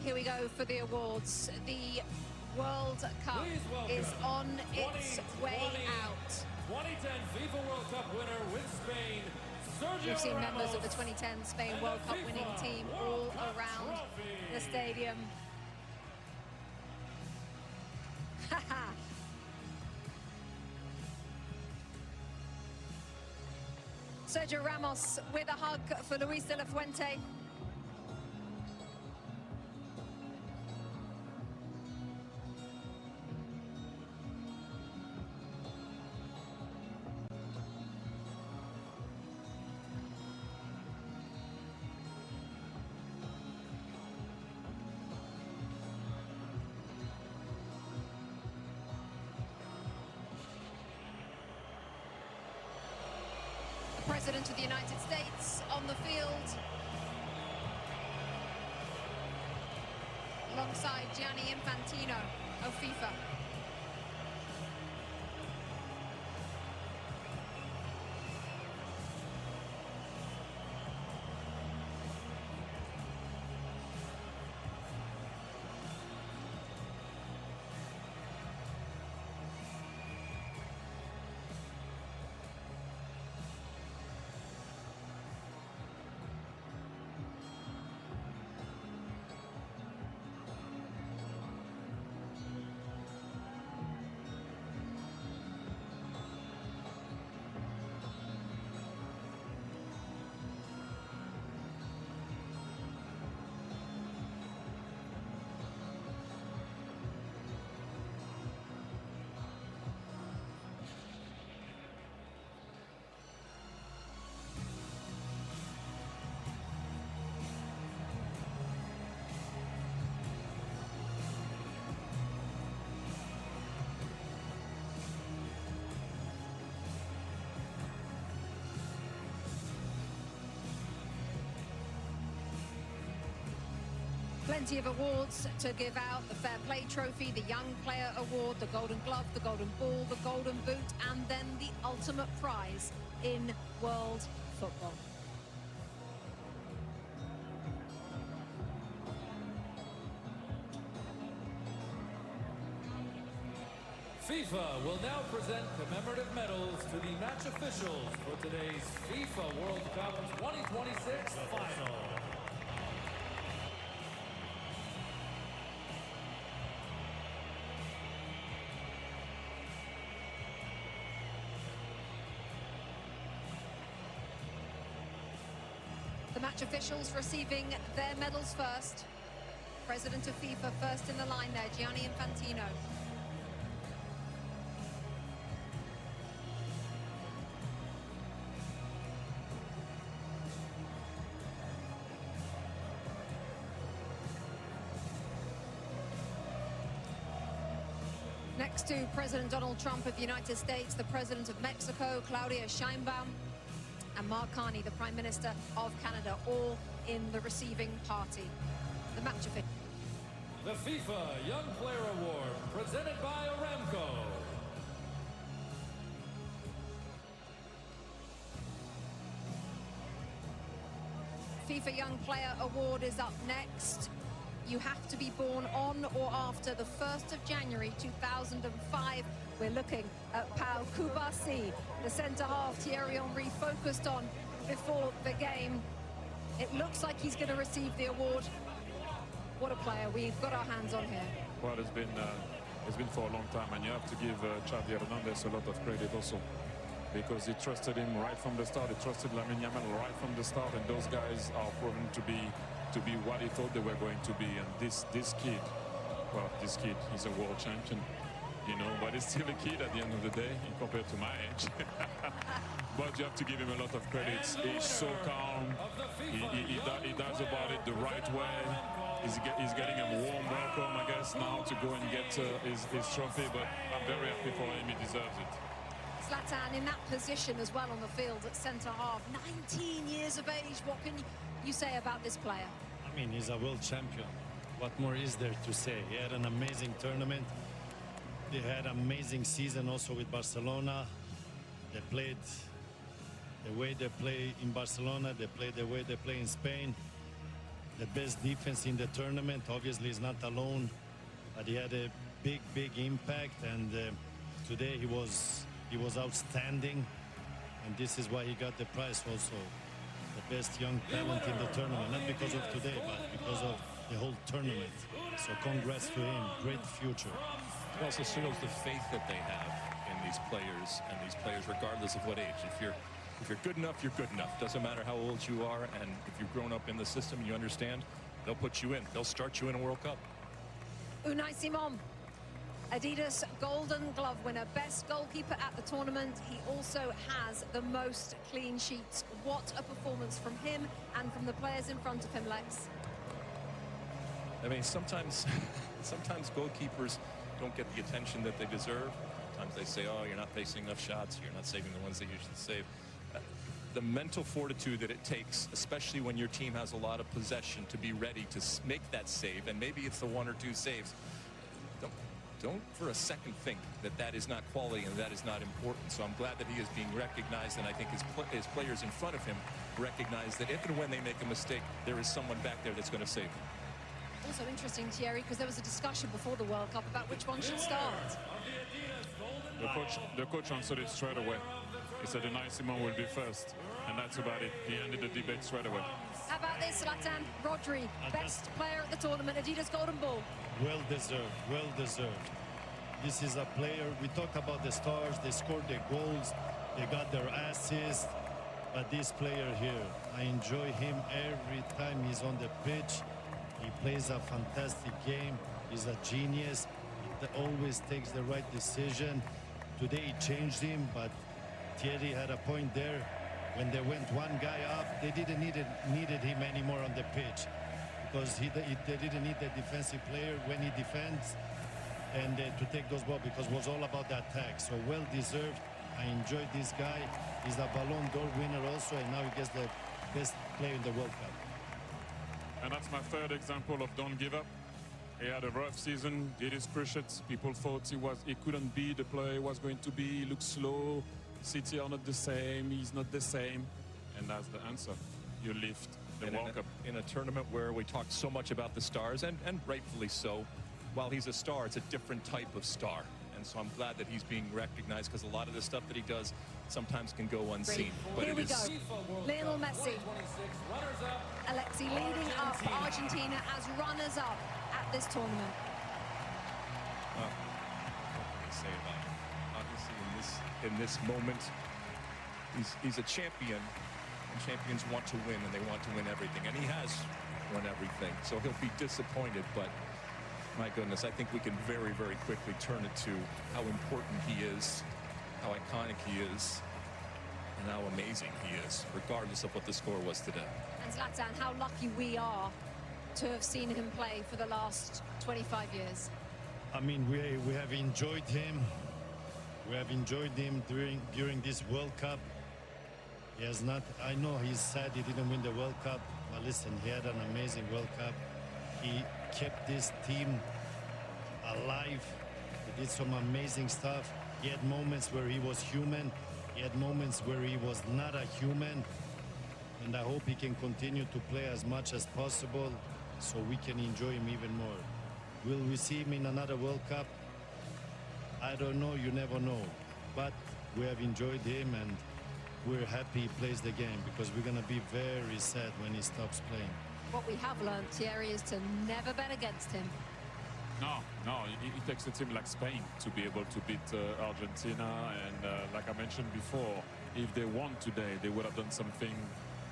here we go for the awards. The World Cup is on its way out. 2010 FIFA World Cup winner with Spain, Sergio We've seen members of Ramos, the 2010 Spain and World the Cup FIFA winning team World all Cup around trophy. the stadium. Sergio Ramos with a hug for Luis de la Fuente. President of the United States on the field, alongside Gianni Infantino of FIFA. Plenty of awards to give out: the Fair Play Trophy, the Young Player Award, the Golden Glove, the Golden Ball, the Golden Boot, and then the ultimate prize in world football. FIFA will now present commemorative medals to the match officials for today's FIFA World Cup 2026 final. The match officials receiving their medals first. President of FIFA first in the line there, Gianni Infantino. Next to President Donald Trump of the United States, the President of Mexico, Claudia Sheinbaum, and Mark Carney, the Prime Minister of Canada, all in the receiving party. The match official. The FIFA Young Player Award, presented by Aramco. FIFA Young Player Award is up next. You have to be born on or after the 1st of January 2005. We're looking at Pau Kubasi, the centre-half Thierry Henry focused on before the game. It looks like he's going to receive the award. What a player we've got our hands on here. Well, it's been for a long time, and you have to give Xavi Hernandez a lot of credit also, because he trusted him right from the start. He trusted Lamine Yamal right from the start, and those guys are proven to be what he thought they were going to be. And this kid, well, this kid, he's a world champion, you know, but he's still a kid at the end of the day compared to my age. But you have to give him a lot of credit. He's so calm. He does about it the right way. He's getting a warm welcome, I guess, now to go and get his trophy. But I'm very happy for him. He deserves it. Zlatan in that position as well on the field at centre-half. 19 years of age. What can you say about this player? I mean, he's a world champion. What more is there to say? He had an amazing tournament. They had an amazing season also with Barcelona. They played the way they play in Barcelona. They play the way they play in Spain. the best defense in the tournament. Obviously, he's not alone, but he had a big impact, and today he was outstanding, and this is why he got the prize also. The best young talent in the tournament, not because of today, but because of the whole tournament. So congrats to him, great future. It also shows the faith that they have in these players, and these players regardless of what age. If you're good enough, you're good enough. Doesn't matter how old you are, and if you've grown up in the system, you understand, they'll put you in. They'll start you in a World Cup. Unai Simon, Adidas Golden Glove winner, best goalkeeper at the tournament. He also has the most clean sheets. What a performance from him and from the players in front of him, Lex. I mean, sometimes goalkeepers don't get the attention that they deserve. Sometimes they say, oh, you're not facing enough shots, you're not saving the ones that you should save. The mental fortitude that it takes, especially when your team has a lot of possession, to be ready to make that save, and maybe it's the 1 or 2 saves. Don't for a second think that that is not quality and that is not important. So I'm glad that he is being recognized, and I think his players in front of him recognize that if and when they make a mistake, there is someone back there that's going to save them. Also interesting, Thierry, because there was a discussion before the World Cup about which one should start. The coach answered it straight away. He said Unai Simon will be first, and that's about it. He ended the debate straight away. How about this, Zlatan? Rodri, best player at the tournament, Adidas Golden Ball. Well deserved, well deserved. This is a player, we talk about the stars, they scored their goals, they got their assists, but this player here, I enjoy him every time he's on the pitch. He plays a fantastic game, he's a genius, he always takes the right decision. Today he changed him, but Thierry had a point there. When they went one guy up, they didn't needed him anymore on the pitch, because they didn't need the defensive player when he defends and to take those balls, because it was all about the attack. So well deserved. I enjoyed this guy. He's a Ballon d'Or winner also, and now he gets the best player in the World Cup. And that's my third example of don't give up. He had a rough season, did his cruciates. People thought he couldn't be the player he was going to be. He looked slow. City are not the same. He's not the same. And that's the answer. You lift the World Cup. In a tournament where we talk so much about the stars, and rightfully so, while he's a star, it's a different type of star. And so I'm glad that he's being recognized, because a lot of the stuff that he does sometimes can go unseen. But Here we go. Lionel Messi. Alexi leading up Argentina as runners-up at this tournament. What can I say about him? Obviously, in this moment, he's a champion, and champions want to win, and they want to win everything, and he has won everything. So he'll be disappointed, but my goodness, I think we can very, very quickly turn it to how important he is, how iconic he is, and how amazing he is, regardless of what the score was today. And Zlatan, how lucky we are to have seen him play for the last 25 years. I mean, we have enjoyed him. We have enjoyed him during this World Cup. He has not, I know he's sad he didn't win the World Cup, but listen, he had an amazing World Cup. He kept this team alive. He did some amazing stuff. He had moments where he was human. He had moments where he was not a human. And I hope he can continue to play as much as possible so we can enjoy him even more. Will we see him in another World Cup? I don't know, you never know. But we have enjoyed him, and we're happy he plays the game, because we're going to be very sad when he stops playing. What we have learned, Thierry, is to never bet against him. No, it takes a team like Spain to be able to beat Argentina. And like I mentioned before, if they won today, they would have done something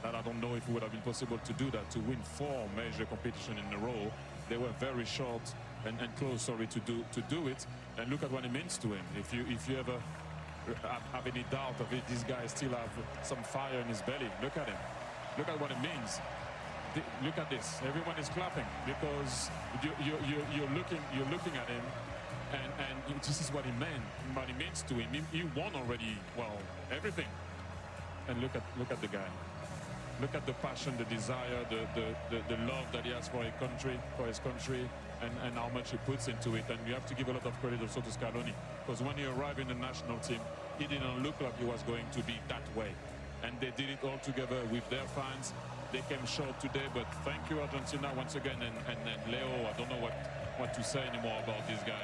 that I don't know if it would have been possible to do that, to win 4 major competitions in a row. They were very short and close, to do it. And look at what it means to him. If you ever have any doubt of it, this guy still have some fire in his belly. Look at him. Look at what it means. Look at this. Everyone is clapping, because you're looking at him, and this is what he means to him. He won already, well, everything. And look at the guy. Look at the passion, the desire, the love that he has for his country, and how much he puts into it. And you have to give a lot of credit also to Scaloni, because when he arrived in the national team, he didn't look like he was going to be that way. And they did it all together with their fans, they came short today, but thank you, Argentina, once again. And Leo, I don't know what to say anymore about this guy.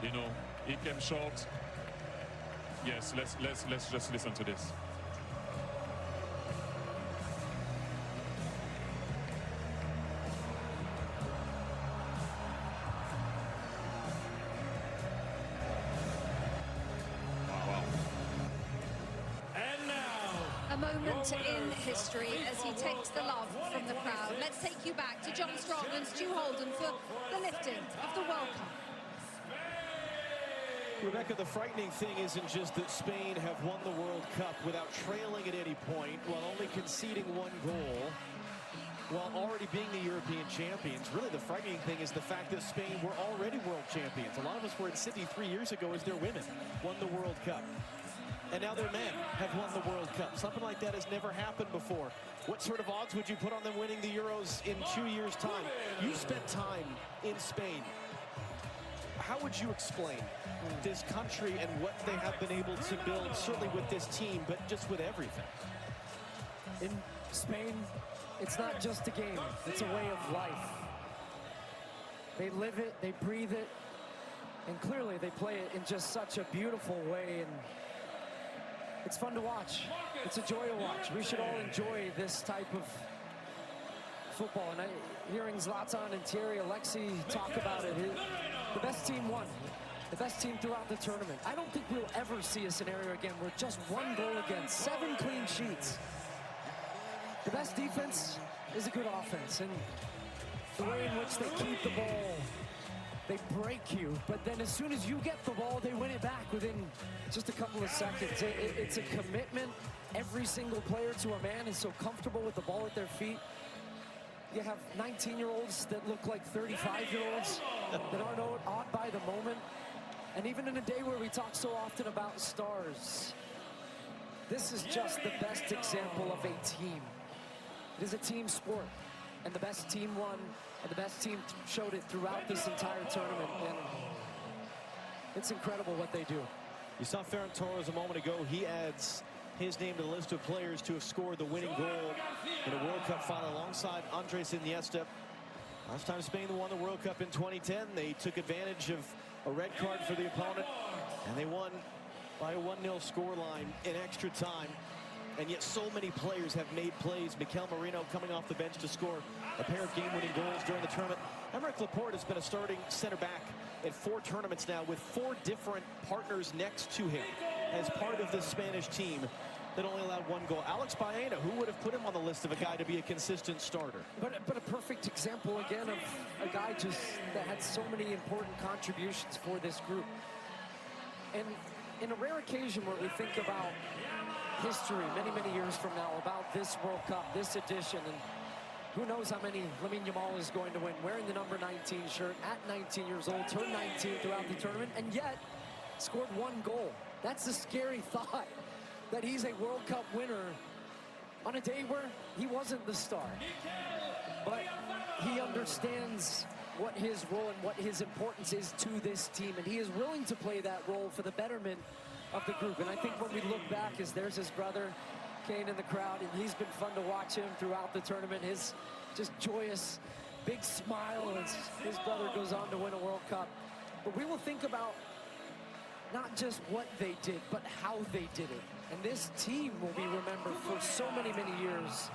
You know, he came short. Yes, let's just listen to this. A moment in history as he takes the love from the crowd. Let's take you back to John Strong and Stu Holden for the lifting of the World Cup. Rebecca, the frightening thing isn't just that Spain have won the World Cup without trailing at any point, while only conceding one goal, while already being the European champions. Really, the frightening thing is the fact that Spain were already world champions. A lot of us were in Sydney 3 years ago as their women won the World Cup. And now their men have won the World Cup. Something like that has never happened before. What sort of odds would you put on them winning the Euros in 2 years' time? You spent time in Spain. How would you explain this country and what they have been able to build, certainly with this team, but just with everything? In Spain, it's not just a game, it's a way of life. They live it, they breathe it, and clearly they play it in just such a beautiful way, and it's fun to watch. It's a joy to watch. We should all enjoy this type of football. And hearing Zlatan and Thierry Alexis talk about it, the best team won. The best team throughout the tournament. I don't think we'll ever see a scenario again where just one goal against, 7 clean sheets. The best defense is a good offense. And the way in which they keep the ball, they break you, but then as soon as you get the ball, they win it back within just a couple of seconds. It's a commitment. Every single player to a man is so comfortable with the ball at their feet. You have 19-year-olds that look like 35-year-olds that aren't awed by the moment. And even in a day where we talk so often about stars, this is just the best example of a team. It is a team sport, and the best team won. And the best team showed it throughout this entire tournament, and it's incredible what they do. You saw Ferran Torres a moment ago. He adds his name to the list of players to have scored the winning goal in a World Cup final alongside Andres Iniesta. Last time Spain won the World Cup in 2010, they took advantage of a red card for the opponent, and they won by a 1-0 scoreline in extra time. And yet so many players have made plays. Mikel Merino coming off the bench to score a pair of game-winning goals during the tournament. Aymeric Laporte has been a starting center back in 4 tournaments now with 4 different partners next to him as part of this Spanish team that only allowed 1 goal. Alex Baena, who would have put him on the list of a guy to be a consistent starter? But a perfect example, again, of a guy just that had so many important contributions for this group. And in a rare occasion where we think about history many, many years from now about this World Cup, this edition, and who knows how many Lamine Yamal is going to win, wearing the number 19 shirt at 19 years old, turned 19 throughout the tournament, and yet scored 1 goal. That's a scary thought, that he's a World Cup winner on a day where he wasn't the star. But he understands what his role and what his importance is to this team, and he is willing to play that role for the betterment of the group. And I think when we look back, as there's his brother Kane in the crowd, and he's been fun to watch him throughout the tournament. His just joyous big smile as his brother goes on to win a World Cup. But we will think about not just what they did, but how they did it. And this team will be remembered for so many, many years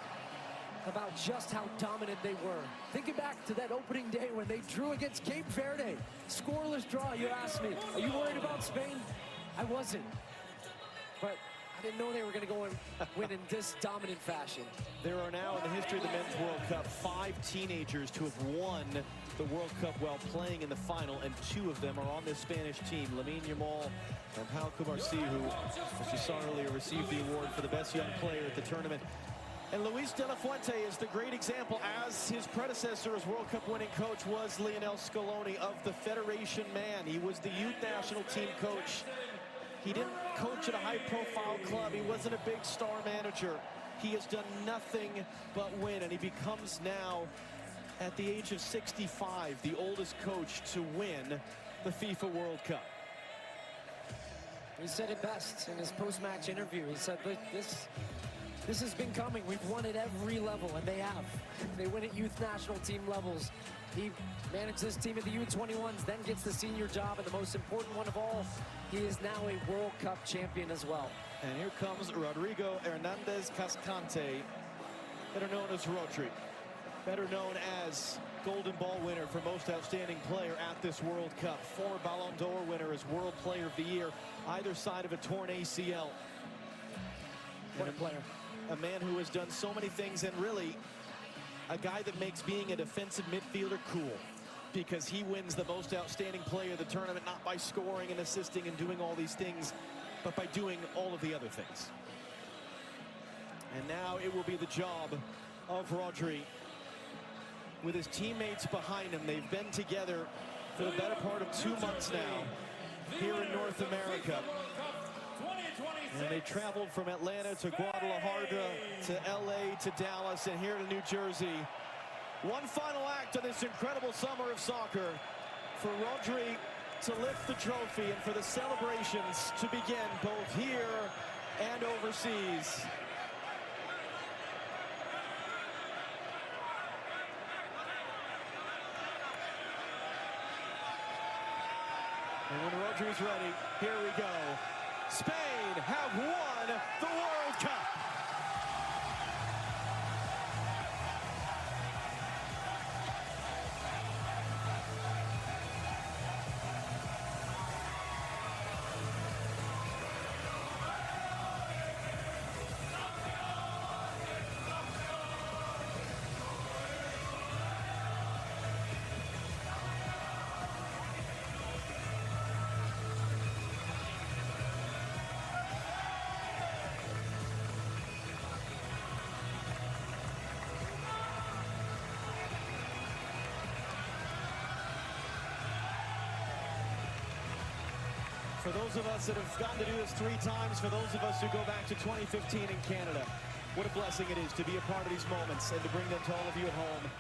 about just how dominant they were. Thinking back to that opening day when they drew against Cape Verde, scoreless draw. You asked me, are you worried about Spain? I wasn't, but I didn't know they were going to go and win in this dominant fashion. There are now, in the history of the Men's World Cup, 5 teenagers to have won the World Cup while playing in the final, and 2 of them are on this Spanish team. Lamine Yamal and Pau Cubarsí, who, as you saw earlier, received the award for the best young player at the tournament. And Luis de la Fuente is the great example, as his predecessor as World Cup winning coach was Lionel Scaloni, of the Federation man. He was the youth national team coach. He didn't coach at a high-profile club. He wasn't a big star manager. He has done nothing but win, and he becomes now, at the age of 65, the oldest coach to win the FIFA World Cup. He said it best in his post-match interview. He said, This has been coming. We've won at every level, and they have. They win at youth national team levels. He managed this team at the U21s, then gets the senior job, and the most important one of all, he is now a World Cup champion as well. And here comes Rodrigo Hernandez Cascante, better known as Rodri, better known as Golden Ball winner for most outstanding player at this World Cup, former Ballon d'Or winner as World Player of the Year, either side of a torn ACL. What a player. A man who has done so many things, and really a guy that makes being a defensive midfielder cool, because he wins the most outstanding player of the tournament, not by scoring and assisting and doing all these things, but by doing all of the other things. And now it will be the job of Rodri with his teammates behind him. They've been together for the better part of 2 months now here in North America. And they traveled from Atlanta to Guadalajara to LA to Dallas and here to New Jersey. One final act of this incredible summer of soccer for Rodri to lift the trophy and for the celebrations to begin both here and overseas. And when Rodri's ready, here we go. Spain have won the World Cup. For those of us that have gotten to do this 3 times, for those of us who go back to 2015 in Canada, what a blessing it is to be a part of these moments and to bring them to all of you at home.